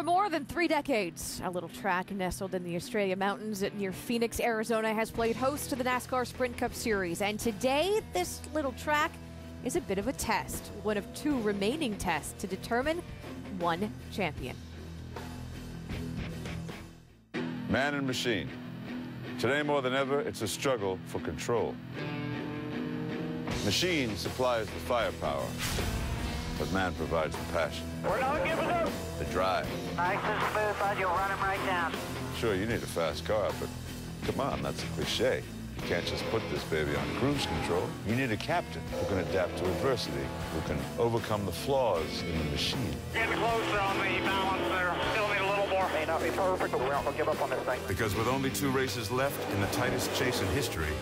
more than 3 decades, a little track nestled in the Australia Mountains near Phoenix, Arizona, has played host to the NASCAR Sprint Cup Series. And today, this little track is a bit of a test, one of 2 remaining tests to determine one champion. Man and machine. Today more than ever, it's a struggle for control. Machine supplies the firepower, but man provides the passion. We're not giving up. The drive. Nice and smooth, bud. You'll run him right down. Sure, you need a fast car, but come on, that's a cliche. You can't just put this baby on cruise control. You need a captain who can adapt to adversity, who can overcome the flaws in the machine. Getting closer on the balance there. Still need a little more. May not be perfect, but we're not going to give up on this thing. Because with only 2 races left in the tightest chase in history,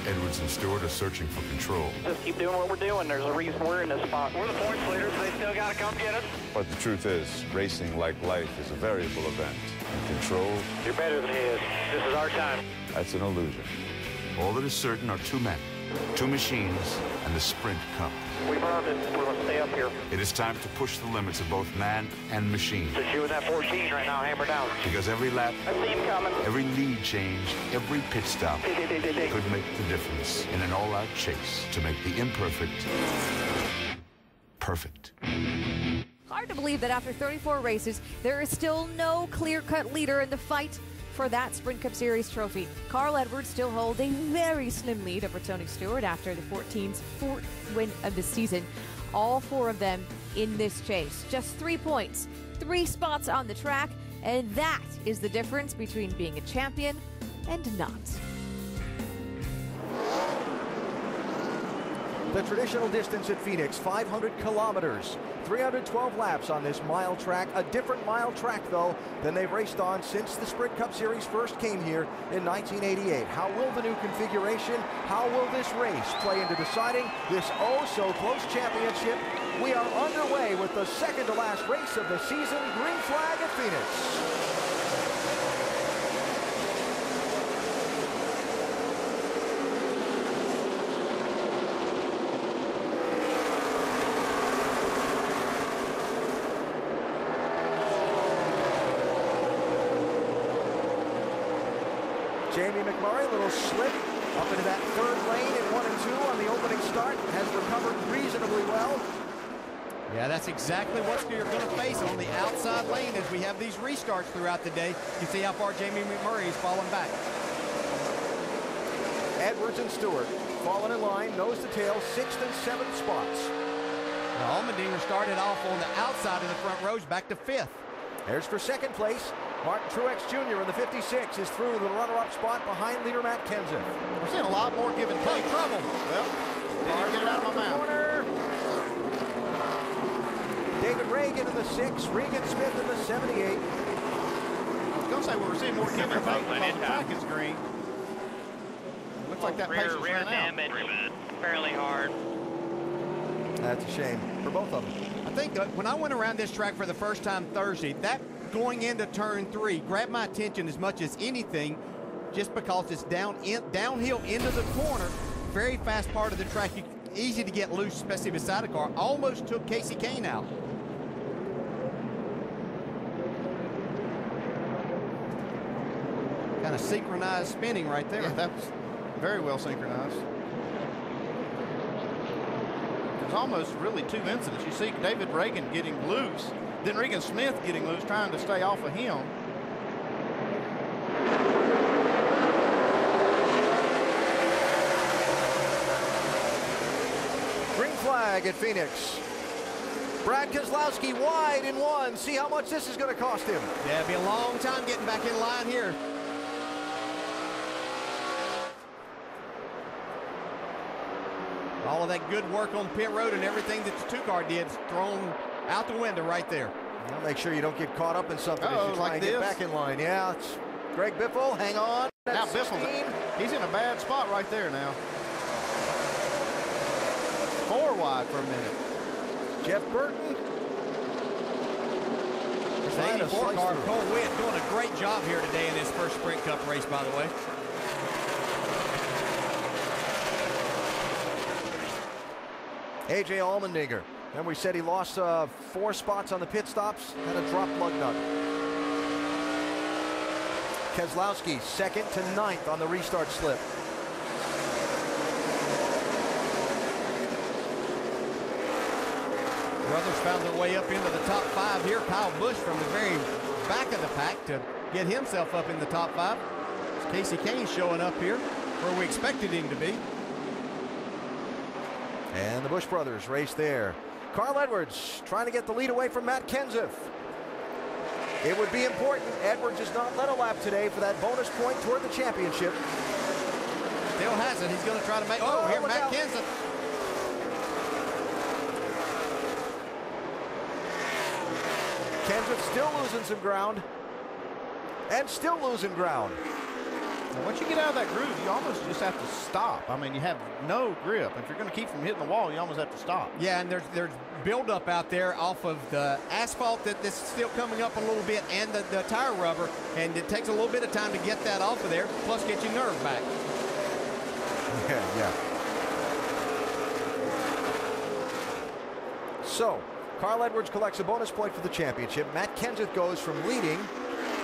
Edwards and Stewart are searching for control. Just keep doing what we're doing. There's a reason we're in this spot. We're the points leaders. They still got to come get us. But the truth is, racing, like life, is a variable event. And control, You're better than he is. This is our time. that's an illusion. All that is certain are 2 men, 2 machines, and the Sprint Cup. We've earned it. We're going to stay up here. It is time to push the limits of both man and machine. Just you and that 14 right now, hammer down. Because every lap, I see him coming. every lead change, every pit stop could make the difference in an all-out chase to make the imperfect perfect. Hard to believe that after 34 races, there is still no clear-cut leader in the fight for that Sprint Cup Series trophy. Carl Edwards still holds a very slim lead over Tony Stewart after the 14's 4th win of the season. All 4 of them in this chase. Just 3 points, 3 spots on the track, and that is the difference between being a champion and not. The traditional distance at Phoenix, 500 kilometers, 312 laps on this mile track. A different mile track, though, than they've raced on since the Sprint Cup Series first came here in 1988. How will the new configuration, how will this race play into deciding this oh-so-close championship? We are underway with the second-to-last race of the season, green flag at Phoenix. Jamie McMurray, a little slip up into that 3rd lane in 1 and 2 on the opening start, has recovered reasonably well. Yeah, that's exactly what you're going to face on the outside lane as we have these restarts throughout the day. You see how far Jamie McMurray is falling back. Edwards and Stewart falling in line, nose to tail, 6th and 7th spots. Now, Allmendinger started off on the outside of the front rows back to 5th. There's for 2nd place. Martin Truex Jr. in the 56 is through to the runner-up spot behind leader Matt Kenseth. We're seeing a lot more give and take. Trouble. Well, didn't get it out of my mouth. Corner. David Reagan in the 6, Regan Smith in the 78. I was going to say we were seeing more give and take because the track is green. Looks like that pace was rear ran out. damage fairly hard. That's a shame for both of them. I think when I went around this track for the first time Thursday, that going into turn 3 grabbed my attention as much as anything, just because it's downhill into the corner, very fast part of the track, easy to get loose, especially beside a car. Almost took Casey Kane out. Kind of synchronized spinning right there. Yeah, that was very well synchronized. There's almost really 2 incidents. You see David Reagan getting loose, then Regan Smith getting loose, trying to stay off of him. Green flag at Phoenix. Brad Keselowski wide in 1. See how much this is going to cost him. Yeah, it'll be a long time getting back in line here. All of that good work on pit road and everything that the 2-car did is thrown out the window right there. Now make sure you don't get caught up in something as you try like and get this. back in line. Yeah, it's Greg Biffle, hang on. Now That's Biffle's 16. he's in a bad spot right there now. 4 wide for a minute. Jeff Burton. The 84 car, Cole Witt, doing a great job here today in this first Sprint Cup race, by the way. A.J. Allmendinger And we said he lost 4 spots on the pit stops, had a drop lug nut. Keselowski 2nd to 9th on the restart slip. Brothers found their way up into the top 5 here. Kyle Busch from the very back of the pack to get himself up in the top 5. It's Casey Kane showing up here where we expected him to be. And the Busch brothers race there. Carl Edwards trying to get the lead away from Matt Kenseth. It would be important. Edwards has not led a lap today for that bonus point toward the championship. Still has it. He's going to try to make. Oh, here look Matt out. Kenseth. Kenseth still losing some ground. And still losing ground. Now, once you get out of that groove, you almost just have to stop. I mean, you have no grip. If you're going to keep from hitting the wall, you almost have to stop. Yeah, and there's buildup out there off of the asphalt that's still coming up a little bit and the tire rubber, and it takes a little bit of time to get that off of there, plus get your nerve back. Yeah. So, Carl Edwards collects a bonus point for the championship. Matt Kenseth goes from leading,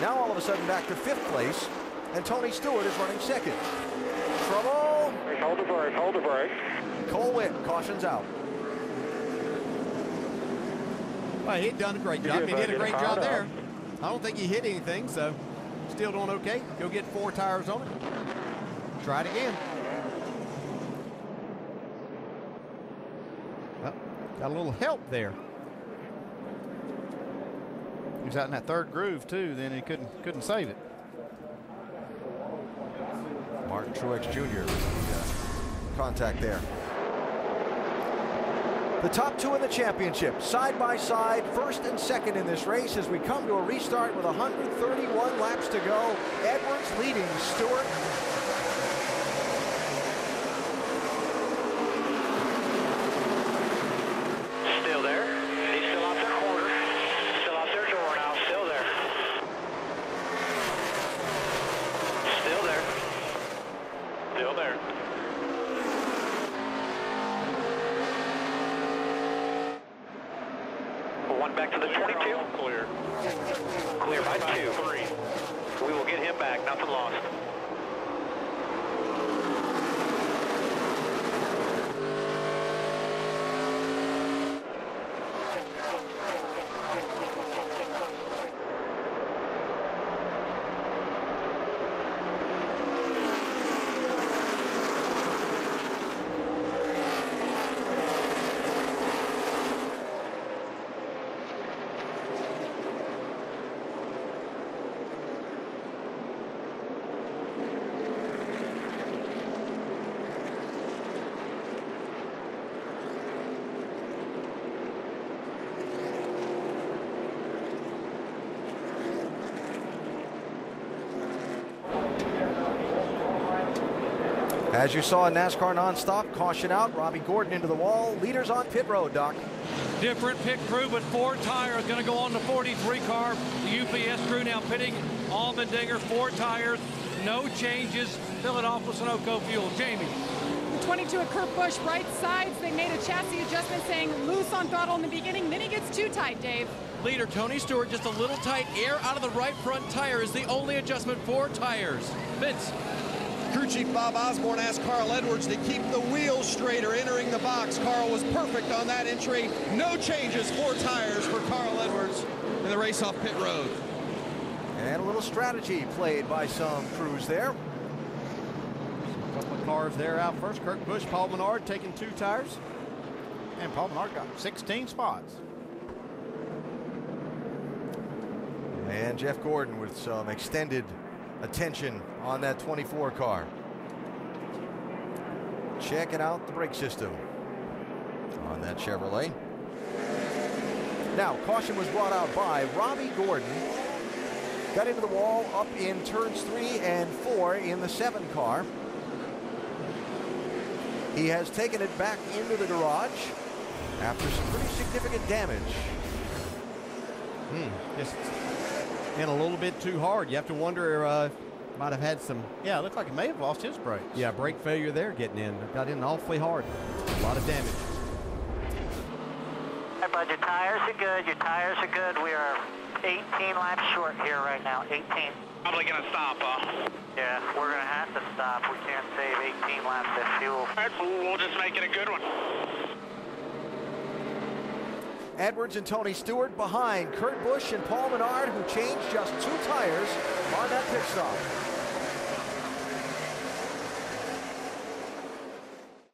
now all of a sudden back to 5th place, and Tony Stewart is running 2nd. Trouble! Hold the brake, hold the brake. Cole Witt cautions out. Well, he'd done a great job. He did a great job there. I don't think he hit anything, so still doing okay. He'll get 4 tires on it. Try it again. Well, got a little help there. He was out in that 3rd groove too. Then he couldn't save it. Martin Truex Jr. Contact there. The top 2 in the championship, side by side, 1st and 2nd in this race as we come to a restart with 131 laps to go. Edwards leading Stewart. Still there. He's still out their corner. Still out their door now. Still there. Still there. Still there. One back to the 22. Clear. Clear by 2. 3. We will get him back. Nothing lost. As you saw in NASCAR nonstop, caution out, Robbie Gordon into the wall, leaders on pit road, Doc. Different pit crew, but 4 tires going to go on the 43 car. The UPS crew now pitting Allmendinger, 4 tires, no changes. Fill it off with Sunoco fuel. Jamie. 22 at Kurt Busch, right sides. They made a chassis adjustment saying loose on throttle in the beginning. Then he gets too tight, Dave. Leader Tony Stewart just a little tight. Air out of the right front tire is the only adjustment. 4 tires. Vince. Crew Chief Bob Osborne asked Carl Edwards to keep the wheels straighter entering the box. Carl was perfect on that entry. No changes, 4 tires for Carl Edwards in the race off pit road. And a little strategy played by some crews there. A couple of cars there out first. Kurt Busch, Paul Menard taking 2 tires. And Paul Menard got 16 spots. And Jeff Gordon with some extended attention on that 24 car. Checking out the brake system on that Chevrolet. Now, caution was brought out by Robbie Gordon. Got into the wall up in turns 3 and 4 in the 7 car. He has taken it back into the garage after some pretty significant damage. Just in a little bit too hard. You have to wonder, might have had some. Yeah, it looked like he may have lost his brakes. Yeah, brake failure there getting in. Got in awfully hard. A lot of damage. bud. Your tires are good. Your tires are good. We are 18 laps short here right now. 18. Probably going to stop, huh? Yeah, we're going to have to stop. We can't save 18 laps of fuel. All right, we'll just make it a good one. Edwards and Tony Stewart behind Kurt Busch and Paul Menard, who changed just 2 tires on that pit stop.